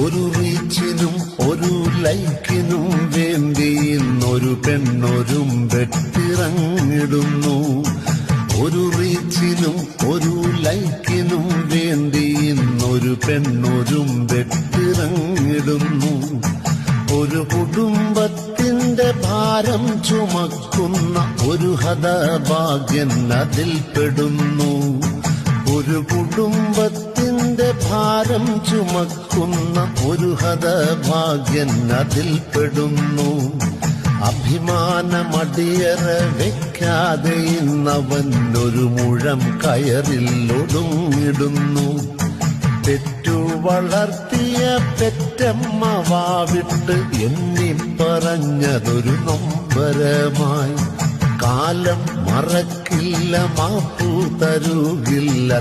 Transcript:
ഒരു റീച്ചിനും ഒരു ലൈക്കിനും വേണ്ടി ഇന്നൊരു പെണ്ണൊരും വെട്ടിറങ്ങിടുന്നു. ഒരു റീച്ചിനും ഒരു ലൈക്കിനും വേണ്ടി ഇന്നൊരു പെണ്ണൊരും വെട്ടിറങ്ങിടുന്നു. ഒരു കുടുംബത്തിന്റെ ഭാരം ചുമക്കുന്ന ഒരു ഹതഭാഗ്യൻ അതിൽപ്പെടുന്നു. ഒരു കുടുംബത്തിന്റെ ഭാരം ചുമക്കുന്ന ഒരു ഹതഭാഗ്യൻ അതിൽപ്പെടുന്നു. അഭിമാനമടിയറ വെക്കാതെ ഇന്നവൻ ഒരു മുഴം കയറിൽ ഒടുങ്ങിടുന്നു. പെറ്റു വളർത്തിയ പെറ്റമ്മ വാവിട്ട് എണ്ണി പറഞ്ഞതൊരു നൊമ്പരമായി. കാലം മറക്കില്ല, മാപ്പു തരുകില്ല,